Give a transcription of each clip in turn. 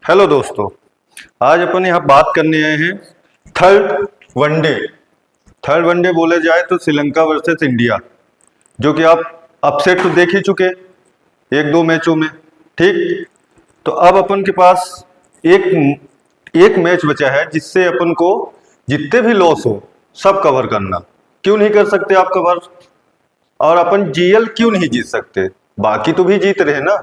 Hello दोस्तों, आज अपन यहाँ बात करने आए हैं थर्ड वनडे। थर्ड वनडे बोले जाए तो श्रीलंका वर्सेस इंडिया, जो कि आप अपसेट तो देख ही चुके एक दो मैचों में। ठीक, तो अब अपन के पास एक एक मैच बचा है जिससे अपन को जितने भी लॉस हो सब कवर करना। क्यों नहीं कर सकते आप कवर? और अपन जीएल क्यों नहीं जीत सकते? बाकी तो भी जीत रहे ना,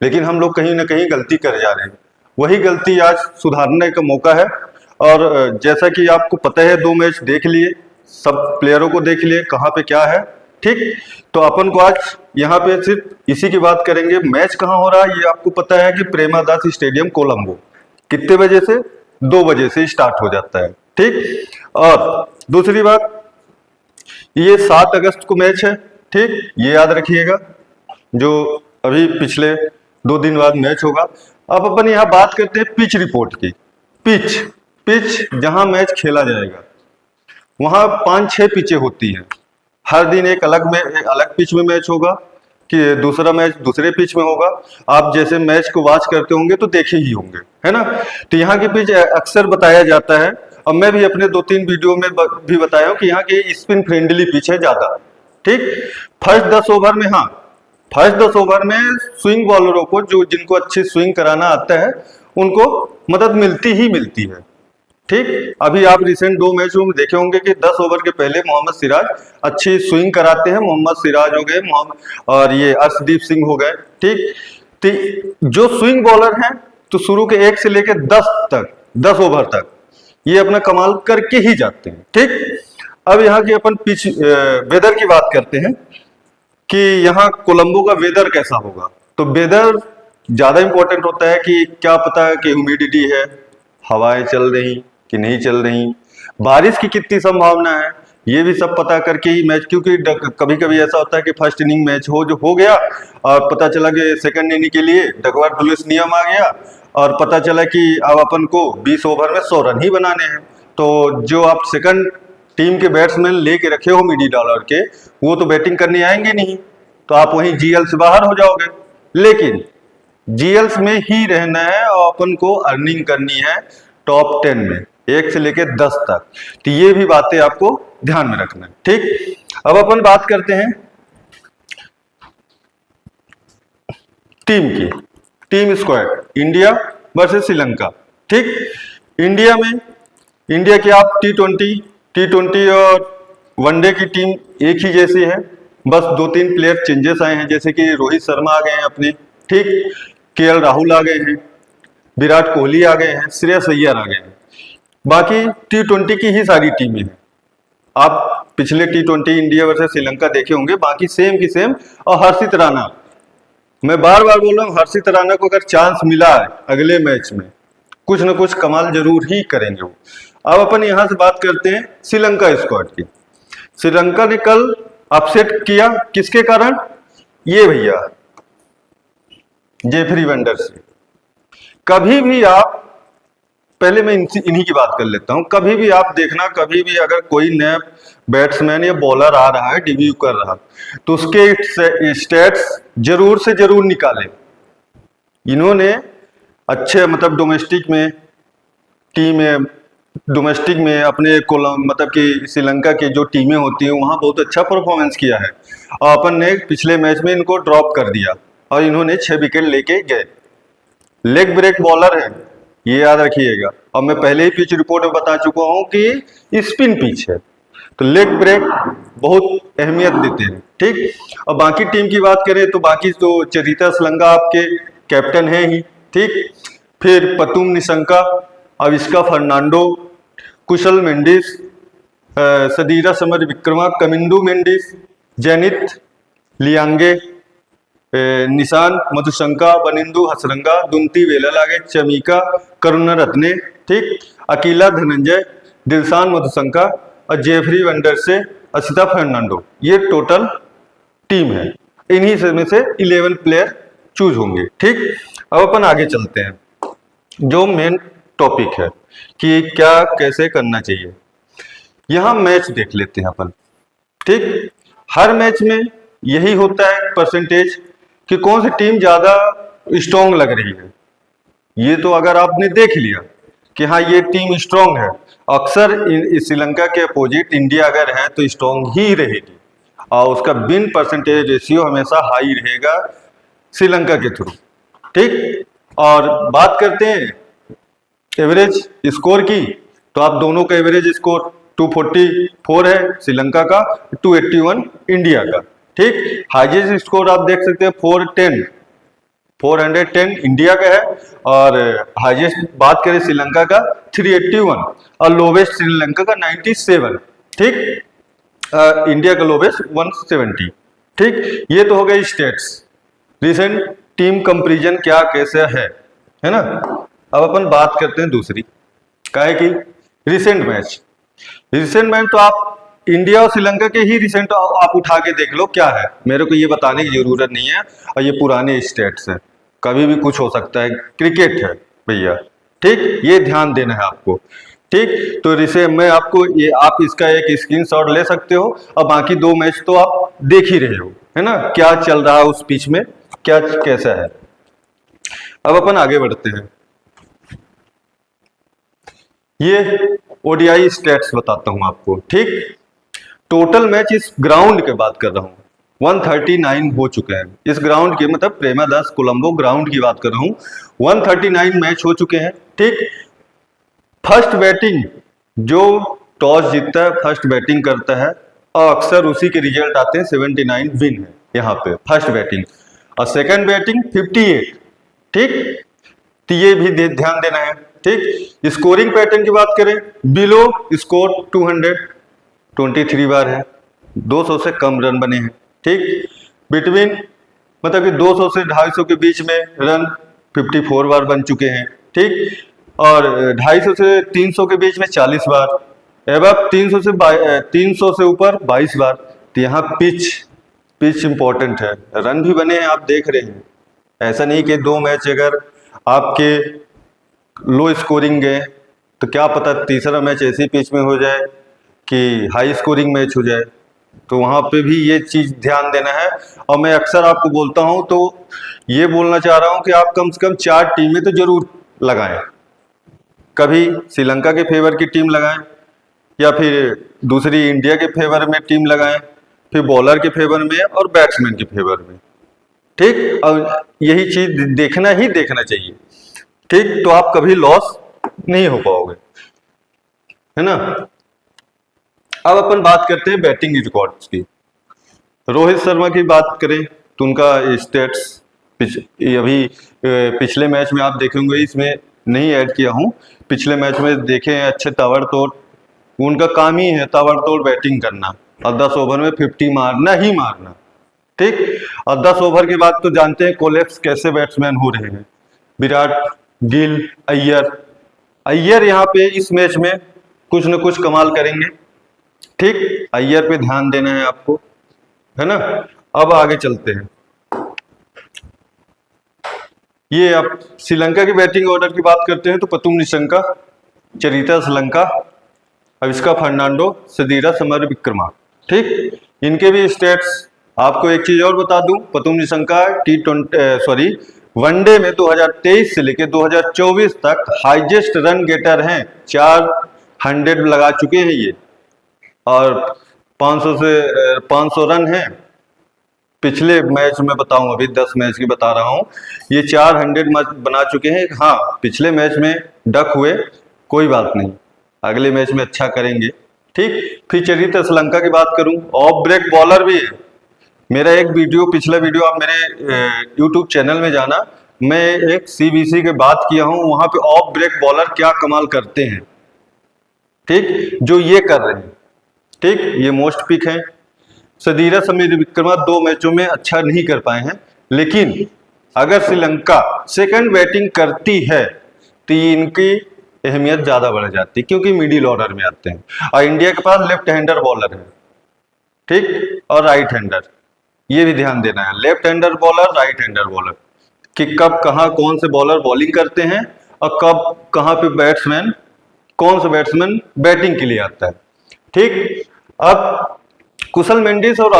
लेकिन हम लोग कहीं ना कहीं गलती कर जा रहे हैं। वही गलती आज सुधारने का मौका है। और जैसा कि आपको पता है, दो मैच देख लिए, सब प्लेयरों को देख लिए कहाँ पे क्या है। ठीक, तो अपन को आज यहाँ पे सिर्फ इसी की बात करेंगे। मैच कहाँ हो रहा है ये आपको पता है कि प्रेमादास स्टेडियम कोलंबो। कितने बजे से? 2 बजे से स्टार्ट हो जाता है। ठीक, और दूसरी बात, ये 7 अगस्त को मैच है। ठीक, ये याद रखिएगा, जो अभी पिछले 2 दिन बाद मैच होगा। अब अपन यहाँ बात करते हैं पिच रिपोर्ट की। पिच पिच जहां मैच खेला जाएगा वहां 5-6 पिचें होती हैं। हर दिन एक अलग पिच में मैच होगा, कि दूसरा मैच दूसरे पिच में होगा। आप जैसे मैच को वॉच करते होंगे तो देखे ही होंगे, है ना। तो यहाँ की पिच अक्सर बताया जाता है, और मैं भी अपने 2-3 वीडियो में भी बताया हूँ कि यहाँ की स्पिन फ्रेंडली पिच है ज्यादा। ठीक, फर्स्ट 10 ओवर में, हाँ, फर्स्ट 10 ओवर में स्विंग बॉलरों को, जो जिनको अच्छी स्विंग कराना आता है, उनको मदद मिलती ही मिलती है। ठीक, अभी आप रिसेंट 2 मैचों में देखे होंगे कि 10 ओवर के पहले मोहम्मद सिराज अच्छी स्विंग कराते हैं। मोहम्मद सिराज हो गए, और ये अर्शदीप सिंह हो गए। ठीक, तो जो स्विंग बॉलर हैं, तो शुरू के 1 से लेकर 10 ओवर तक ये अपना कमाल करके ही जाते हैं। ठीक, अब यहाँ की अपन पिच वेदर की बात करते हैं कि यहाँ कोलंबो का वेदर कैसा होगा। तो वेदर ज्यादा इंपॉर्टेंट होता है कि क्या पता है कि ह्यूमिडिटी है, हवाएं चल रही कि नहीं चल रही, बारिश की कितनी संभावना है, ये भी सब पता करके ही मैच। क्योंकि कभी कभी ऐसा होता है कि फर्स्ट इनिंग मैच हो गया और पता चला कि सेकंड इनिंग के लिए डकवर्थ लुईस नियम आ गया, और पता चला कि अब अपन को 20 ओवर में 100 रन ही बनाने हैं। तो जो आप सेकंड टीम के बैट्समैन लेके रखे हो मिडिल ऑर्डर के, वो तो बैटिंग करने आएंगे नहीं, तो आप वहीं जीएल से बाहर हो जाओगे। लेकिन जीएल्स में ही रहना है और अपन को अर्निंग करनी है टॉप 10 में, 1 से लेकर 10 तक। तो ये भी बातें आपको ध्यान में रखना है। ठीक, अब अपन बात करते हैं टीम की। Team squad India versus Sri Lanka. ठीक, इंडिया की आप टी20 और वनडे की टीम एक ही जैसी है, बस 2-3 प्लेयर चेंजेस आए हैं, जैसे कि रोहित शर्मा आ गए हैं अपने। ठीक, केएल राहुल आ गए हैं, विराट कोहली आ गए हैं, श्रेयस अय्यर आ गए हैं। बाकी टी20 की ही सारी टीमें हैं। आप पिछले टी20 इंडिया वर्सेस श्रीलंका देखे होंगे, बाकी सेम की सेम। और हर्षित राणा, मैं बार बार बोल रहा हूँ, हर्षित राणा को अगर चांस मिला है अगले मैच में, कुछ न कुछ कमाल जरूर ही करेंगे वो। अब अपन यहां से बात करते हैं श्रीलंका स्क्वाड की। श्रीलंका ने कल अपसेट किया, किसके कारण? ये भैया जेफरी वेंडर्स। कभी भी आप, पहले मैं इन्हीं की बात कर लेता हूं, कभी भी आप देखना, कभी भी अगर कोई नया बैट्समैन या बॉलर आ रहा है, डेब्यू कर रहा, तो उसके स्टैट्स जरूर से जरूर निकालें। इन्होंने अच्छे, मतलब डोमेस्टिक में अपने मतलब कि श्रीलंका की जो टीमें होती हैं वहां बहुत अच्छा परफॉर्मेंस किया है, और अपन ने पिछले मैच में इनको ड्रॉप कर दिया और इन्होंने 6 विकेट लेके गए। लेग ब्रेक बॉलर है, ये याद रखिएगा। और मैं पहले ही पिच रिपोर्ट में बता चुका हूं कि स्पिन पिच है, तो लेग ब्रेक बहुत अहमियत देते हैं। ठीक, और बाकी टीम की बात करें तो बाकी तो चरिता सलंगा आपके कैप्टन है ही। ठीक, फिर पतुम निशंका, अविष्का फर्नांडो, कुशल मेंडिस, सदीरा समर विक्रमा, कमिंदू मेंडिस, जेनिथ लियांगे, निशान मधुशंका, बनिंदु हसरंगा, दुंती वेलालागे, चमीका करुणारत्ने, ठीक, अकीला धनंजय, दिलशान मधुशंका और जेफरी वेंडर से असिता फर्नांडो। ये टोटल टीम है। इन्हीं में से 11 प्लेयर चूज होंगे। ठीक, अब अपन आगे चलते हैं, जो मेन टॉपिक है कि क्या कैसे करना चाहिए। यहां मैच देख लेते हैं अपन। ठीक, हर मैच में यही होता है परसेंटेज कि कौन सी टीम ज्यादा स्ट्रॉन्ग लग रही है। ये तो अगर आपने देख लिया कि हाँ ये टीम स्ट्रांग है, अक्सर श्रीलंका के अपोजिट इंडिया अगर है तो स्ट्रांग ही रहेगी और उसका विन परसेंटेज रेशियो हमेशा हाई रहेगा श्रीलंका के थ्रू। ठीक, और बात करते हैं एवरेज स्कोर की, तो आप दोनों का एवरेज स्कोर 244 है श्रीलंका का, 281 इंडिया का। ठीक, हाईएस्ट स्कोर आप देख सकते हैं 410 इंडिया का है, और हाईएस्ट बात करें श्रीलंका का 381 और लोवेस्ट श्रीलंका का 97। ठीक, इंडिया का लोवेस्ट 170। ठीक, ये तो हो गए स्टेट्स। रिसेंट टीम कंपैरिजन क्या कैसे है ना। अब अपन बात करते हैं दूसरी, क्या है कि रिसेंट मैच तो आप इंडिया और श्रीलंका के ही रिसेंट आप उठा के देख लो क्या है, मेरे को ये बताने की जरूरत नहीं है, और ये पुराने स्टेट्स हैं, कभी भी कुछ हो सकता है, क्रिकेट है भैया। ठीक, ये ध्यान देना है आपको। ठीक, तो रिसेंट में आपको ये आप इसका एक स्क्रीनशॉट ले सकते हो, और बाकी 2 मैच तो आप देख ही रहे हो, है ना, क्या चल रहा है उस पिच में, क्या कैसा है। अब अपन आगे बढ़ते हैं, ये ओडीआई स्टेट्स बताता हूं आपको। ठीक, टोटल मैच इस ग्राउंड के बात कर रहा हूं 139 हो चुके हैं, इस ग्राउंड के मतलब प्रेमादास कोलंबो ग्राउंड की बात कर रहा हूं। 139 मैच हो चुके हैं। ठीक, फर्स्ट बैटिंग जो टॉस जीतता है फर्स्ट बैटिंग करता है, और अक्सर उसी के रिजल्ट आते हैं, 79 विन है यहाँ पे फर्स्ट बैटिंग, और सेकंड बैटिंग 58। ठीक, तो ये भी ध्यान देना है। ठीक, स्कोरिंग पैटर्न की बात करें, बिलो स्कोर 223 बार है, 200 से कम रन बने हैं। ठीक, बिटवीन मतलब कि 200 से 250 के बीच में रन 54 बार बन चुके हैं। ठीक, और 250 से 300 के बीच में 40 बार, एबव 300 से ऊपर 22 बार। तो यहाँ पिच इंपॉर्टेंट है, रन भी बने हैं आप देख रहे हैं, ऐसा नहीं कि 2 मैच अगर आपके लो स्कोरिंग गए तो क्या पता तीसरा मैच ऐसी पिच में हो जाए कि हाई स्कोरिंग मैच हो जाए, तो वहाँ पे भी ये चीज़ ध्यान देना है। और मैं अक्सर आपको बोलता हूँ, तो ये बोलना चाह रहा हूँ कि आप कम से कम 4 टीमें तो जरूर लगाएं, कभी श्रीलंका के फेवर की टीम लगाएं, या फिर दूसरी इंडिया के फेवर में टीम लगाएं, फिर बॉलर के फेवर में और बैट्समैन के फेवर में। ठीक, और यही चीज देखना चाहिए। ठीक, तो आप कभी लॉस नहीं हो पाओगे, है ना। अब अपन बात करते हैं बैटिंग रिकॉर्ड्स की। रोहित शर्मा की बात करें तो उनका स्टेट्स अभी पिछले मैच में आप देखेंगे, इसमें नहीं ऐड किया हूं, पिछले मैच में देखे अच्छे ताबड़तोड़, उनका काम ही है ताबड़तोड़ बैटिंग करना, और 10 ओवर में 50 मारना ही मारना। ठीक, और 10 ओवर के बाद तो जानते हैं कोलैप्स कैसे बैट्समैन हो रहे हैं, विराट, गिल, अय्यर यहाँ पे इस मैच में कुछ न कुछ कमाल करेंगे। ठीक, अय्यर पे ध्यान देना है आपको, है ना। अब आगे चलते हैं, ये आप श्रीलंका की बैटिंग ऑर्डर की बात करते हैं तो पतुम निशंका, चरिता श्रीलंका, अविष्का फर्नांडो, सदीरा समर विक्रमा। ठीक, इनके भी स्टेट्स आपको एक चीज और बता दूं, पतुम निशंका वनडे में 2023 से लेकर 2024 तक हाईएस्ट रन गेटर हैं, 400 लगा चुके हैं ये, और 500 रन हैं। पिछले मैच में बताऊं, अभी 10 मैच की बता रहा हूं, ये 400 बना चुके हैं। हाँ, पिछले मैच में डक हुए, कोई बात नहीं, अगले मैच में अच्छा करेंगे। ठीक, फिर चरित्र श्रीलंका की बात करूं, ऑफ ब्रेक बॉलर भी है। मेरा एक वीडियो, पिछला वीडियो आप मेरे YouTube चैनल में जाना, मैं एक CBC की बात किया हूं, वहां पे ऑफ ब्रेक बॉलर क्या कमाल करते हैं। ठीक, जो ये कर रहे हैं। ठीक, ये मोस्ट पिक है। सदीरा समीर विक्रमा 2 मैचों में अच्छा नहीं कर पाए हैं, लेकिन अगर श्रीलंका सेकंड बैटिंग करती है तो इनकी अहमियत ज्यादा बढ़ जाती है, क्योंकि मिडिल ऑर्डर में आते हैं, और इंडिया के पास लेफ्ट हैंडर बॉलर है। ठीक, और राइट हैंडर, ये भी ध्यान देना है, left hander bowler, right hander bowler, कि कब कहां कौन से बॉलर बॉलिंग करते हैं, और कब कहां पे बैट्समैन, कौन सा बैट्समैन बैटिंग के लिए आता है। ठीक, अब कुशल मेंडिस और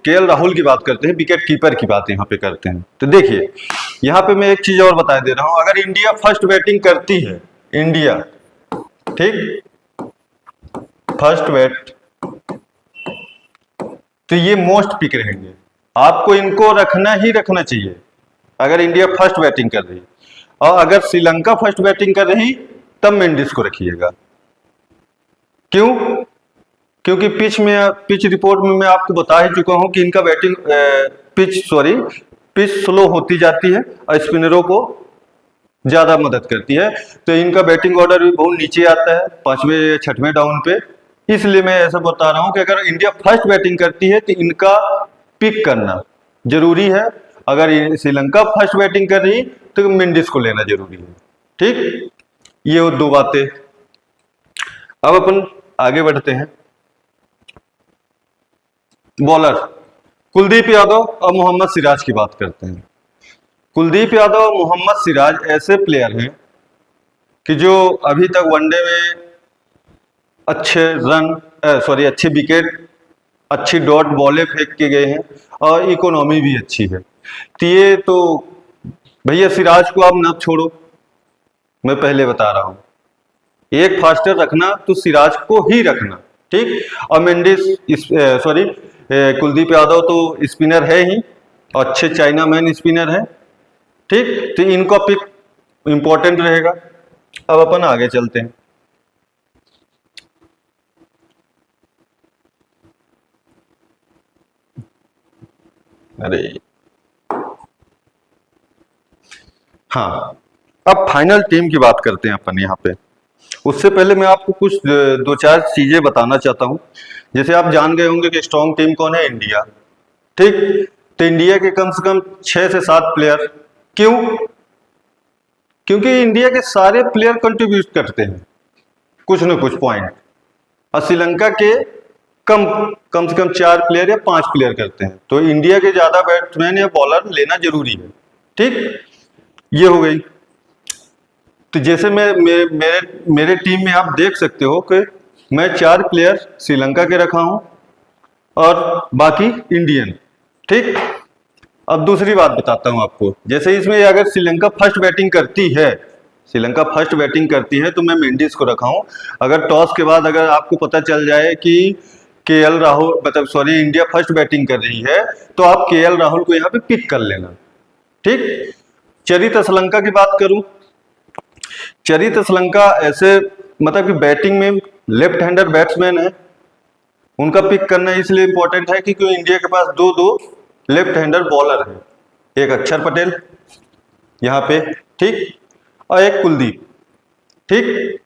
KL राहुल की बात करते हैं, विकेट कीपर की बात यहाँ पे करते हैं। तो देखिए, यहाँ पे मैं एक चीज और बता दे रहा हूं, अगर इंडिया फर्स्ट बैटिंग करती है, इंडिया, ठीक, फर्स्ट बैट, तो ये मोस्ट पिक रहेंगे, आपको इनको रखना ही रखना चाहिए अगर इंडिया फर्स्ट बैटिंग कर रही। और अगर श्रीलंका फर्स्ट बैटिंग कर रही तब मेंडिस को रखिएगा। क्यों? क्योंकि पिच रिपोर्ट में मैं आपको बता ही चुका हूं कि इनका बैटिंग पिच स्लो होती जाती है और स्पिनरों को ज्यादा मदद करती है, तो इनका बैटिंग ऑर्डर भी बहुत नीचे आता है, 5वें या 6वें डाउन पे। इसलिए मैं ऐसा बता रहा हूं कि अगर इंडिया फर्स्ट बैटिंग करती है तो इनका पिक करना जरूरी है, अगर श्रीलंका फर्स्ट बैटिंग कर रही तो मेंडिस को लेना जरूरी है। ठीक, ये वो दो बातें। अब अपन आगे बढ़ते हैं। बॉलर कुलदीप यादव और मोहम्मद सिराज की बात करते हैं। कुलदीप यादव और मोहम्मद सिराज ऐसे प्लेयर हैं कि जो अभी तक वनडे में अच्छे विकेट, अच्छी डॉट बॉलें फेंक के गए हैं और इकोनॉमी भी अच्छी है। तो ये तो भैया सिराज को आप न छोड़ो, मैं पहले बता रहा हूं, एक फास्टर रखना तो सिराज को ही रखना। ठीक, और कुलदीप यादव तो स्पिनर है ही और अच्छे चाइना मैन स्पिनर है। ठीक, तो इनका पिक इंपॉर्टेंट रहेगा। अब अपन आगे चलते हैं। अरे हाँ, अब फाइनल टीम की बात करते हैं अपन यहाँ पे। उससे पहले मैं आपको कुछ दो चार चीजें बताना चाहता हूं। जैसे आप जान गए होंगे कि स्ट्रॉन्ग टीम कौन है, इंडिया। ठीक, तो इंडिया के कम से कम 6 से 7 प्लेयर। क्यों? क्योंकि इंडिया के सारे प्लेयर कंट्रीब्यूट करते हैं कुछ न कुछ पॉइंट, और श्रीलंका के कम से कम 4 प्लेयर या 5 प्लेयर करते हैं, तो इंडिया के ज्यादा बैट्समैन या बॉलर लेना जरूरी है। ठीक, ये हो गई। तो जैसे मेरे टीम में आप देख सकते हो कि मैं 4 प्लेयर श्रीलंका के रखा हूं और बाकी इंडियन। ठीक, अब दूसरी बात बताता हूं आपको। जैसे इसमें अगर श्रीलंका फर्स्ट बैटिंग करती है तो मैं मेंडिस को रखा हूं। अगर टॉस के बाद अगर आपको पता चल जाए कि इंडिया फर्स्ट बैटिंग कर रही है तो आप केएल राहुल को यहाँ पे पिक कर लेना। ठीक, चरित श्रीलंका की बात करूं, चरित श्रीलंका ऐसे मतलब कि बैटिंग में लेफ्ट हैंडर बैट्समैन है, उनका पिक करना इसलिए इंपॉर्टेंट है क्योंकि इंडिया के पास दो लेफ्ट हैंडर बॉलर हैं, एक अक्षर पटेल यहाँ पे, ठीक, और एक कुलदीप। ठीक,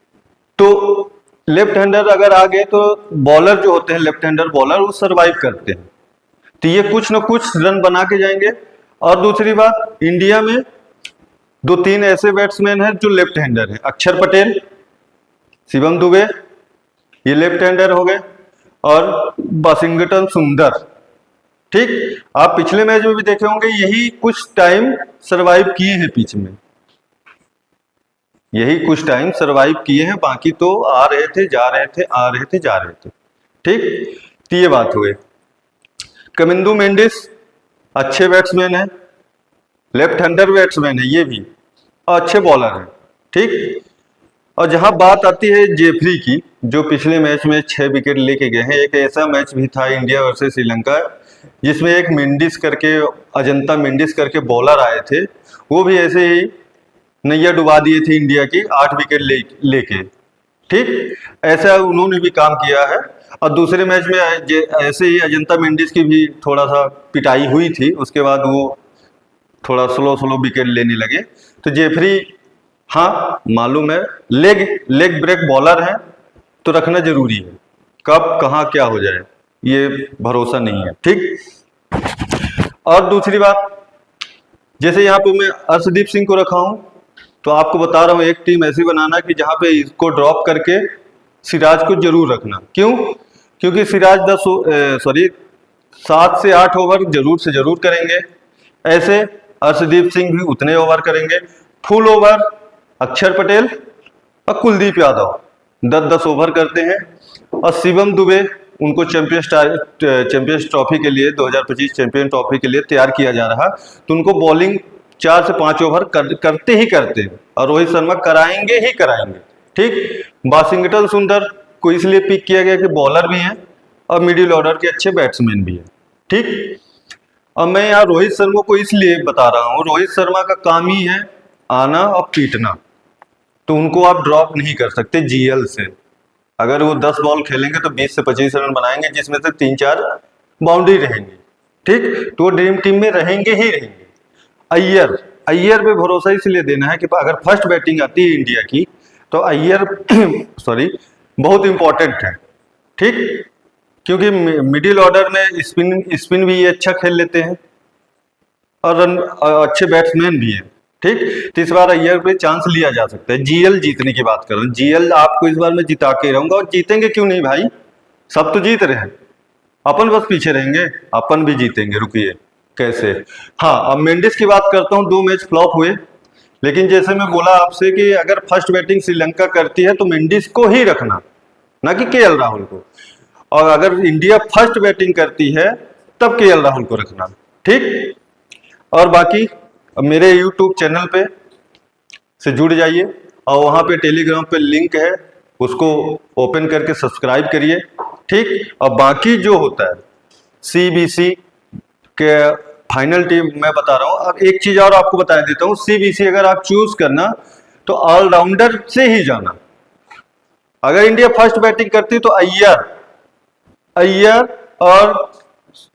तो लेफ्ट हैंडर अगर आ गए तो बॉलर जो होते हैं लेफ्ट हैंडर बॉलर वो सरवाइव करते हैं, तो ये कुछ न कुछ रन बना के जाएंगे। और दूसरी बात, इंडिया में 2-3 ऐसे बैट्समैन हैं जो लेफ्ट हैंडर हैं, अक्षर पटेल, शिवम दुबे, ये लेफ्ट हैंडर हो गए, और वाशिंगटन सुंदर। ठीक, आप पिछले मैच में भी देखे होंगे यही कुछ टाइम सरवाइव किए हैं पिच में, यही कुछ टाइम सरवाइव किए हैं, बाकी तो आ रहे थे जा रहे थे। ठीक, तो ये बात हुई। कमिंदू मेंडिस अच्छे बैट्समैन है, लेफ्ट हैंडर बैट्समैन है ये भी, और अच्छे बॉलर है। ठीक, और जहां बात आती है जेफरी की, जो पिछले मैच में 6 विकेट लेके गए हैं, एक ऐसा मैच भी था इंडिया वर्सेस श्रीलंका जिसमें एक अजंता मेंडिस करके बॉलर आए थे, वो भी ऐसे ही नैया डुबा दिए थे इंडिया की 8 विकेट लेके। ठीक, ऐसा उन्होंने भी काम किया है। और दूसरे मैच में ऐसे ही अजंता मेंडिस की भी थोड़ा सा पिटाई हुई थी, उसके बाद वो थोड़ा स्लो विकेट लेने लगे। तो जेफरी, हाँ मालूम है, लेग ब्रेक बॉलर है तो रखना जरूरी है, कब कहाँ क्या हो जाए ये भरोसा नहीं है। ठीक, और दूसरी बात, जैसे यहाँ पे मैं अर्शदीप सिंह को रखा हूं, तो आपको बता रहा हूं एक टीम ऐसी बनाना कि जहां पे इसको ड्रॉप करके सिराज को जरूर रखना। क्यों? क्योंकि सिराज 7 से 8 ओवर जरूर से जरूर करेंगे, ऐसे अर्शदीप सिंह भी उतने ओवर करेंगे। फुल ओवर अक्षर पटेल और कुलदीप यादव 10-10 ओवर करते हैं, और शिवम दुबे उनको चैंपियंस ट्रॉफी के लिए 2025 चैंपियन ट्रॉफी के लिए तैयार किया जा रहा, तो उनको बॉलिंग 4 से 5 ओवर करते ही करते हैं, और रोहित शर्मा कराएंगे ही कराएंगे। ठीक, वाशिंगटन सुंदर को इसलिए पिक किया गया कि बॉलर भी हैं और मिडिल ऑर्डर के अच्छे बैट्समैन भी हैं। ठीक, अब मैं यहाँ रोहित शर्मा को इसलिए बता रहा हूँ, रोहित शर्मा का काम ही है आना और पीटना, तो उनको आप ड्रॉप नहीं कर सकते जीएल से। अगर वो 10 बॉल खेलेंगे तो 20 से 25 रन बनाएंगे, जिसमें से 3-4 बाउंड्री रहेंगी। ठीक, तो वो ड्रीम टीम में रहेंगे ही रहेंगे। अय्यर पे भरोसा इसलिए देना है कि अगर फर्स्ट बैटिंग आती है इंडिया की तो अय्यर सॉरी बहुत इंपॉर्टेंट है। ठीक, क्योंकि मिडिल ऑर्डर में स्पिन भी ये अच्छा खेल लेते हैं और अच्छे बैट्समैन भी हैं। ठीक, तो इस बार अय्यर पे चांस लिया जा सकता है। जीएल जीतने की बात कर रहा हूँ, जीएल आपको इस बार मैं जिता के रहूंगा, और जीतेंगे क्यों नहीं भाई, सब तो जीत रहे हैं, अपन बस पीछे रहेंगे, अपन भी जीतेंगे। रुकिए कैसे, हाँ अब मेंडिस की बात करता हूँ। 2 मैच फ्लॉप हुए, लेकिन जैसे मैं बोला आपसे कि अगर फर्स्ट बैटिंग श्रीलंका करती है तो मेंडिस को ही रखना, ना कि केएल राहुल को, और अगर इंडिया फर्स्ट बैटिंग करती है तब केएल राहुल को रखना। ठीक, और बाकी मेरे YouTube चैनल पे से जुड़ जाइए, और वहां पे टेलीग्राम पे लिंक है, उसको ओपन करके सब्सक्राइब करिए। ठीक, और बाकी जो होता है सीबीसी के फाइनल टीम मैं बता रहा हूं। अब एक चीज और आपको बता देता हूं, सीबीसी अगर आप चूज करना तो ऑलराउंडर से ही जाना। अगर इंडिया फर्स्ट बैटिंग करती तो अय्यर और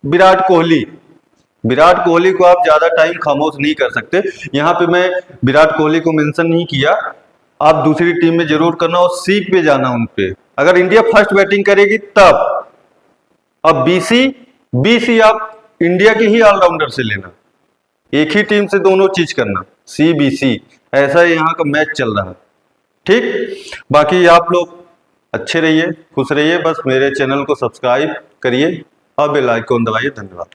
विराट कोहली को आप ज्यादा टाइम खामोश नहीं कर सकते। यहाँ पे मैं विराट कोहली को मेंशन नहीं किया, आप दूसरी टीम में जरूर करना और सीख पे जाना उन पे। अगर इंडिया फर्स्ट बैटिंग करेगी तब। अब बीसी आप इंडिया के ही ऑलराउंडर से लेना, एक ही टीम से दोनों चीज करना, सीबीसी ऐसा यहाँ का मैच चल रहा है। ठीक, बाकी आप लोग अच्छे रहिए, खुश रहिए, बस मेरे चैनल को सब्सक्राइब करिए और बेल आइकन दबाइए। धन्यवाद।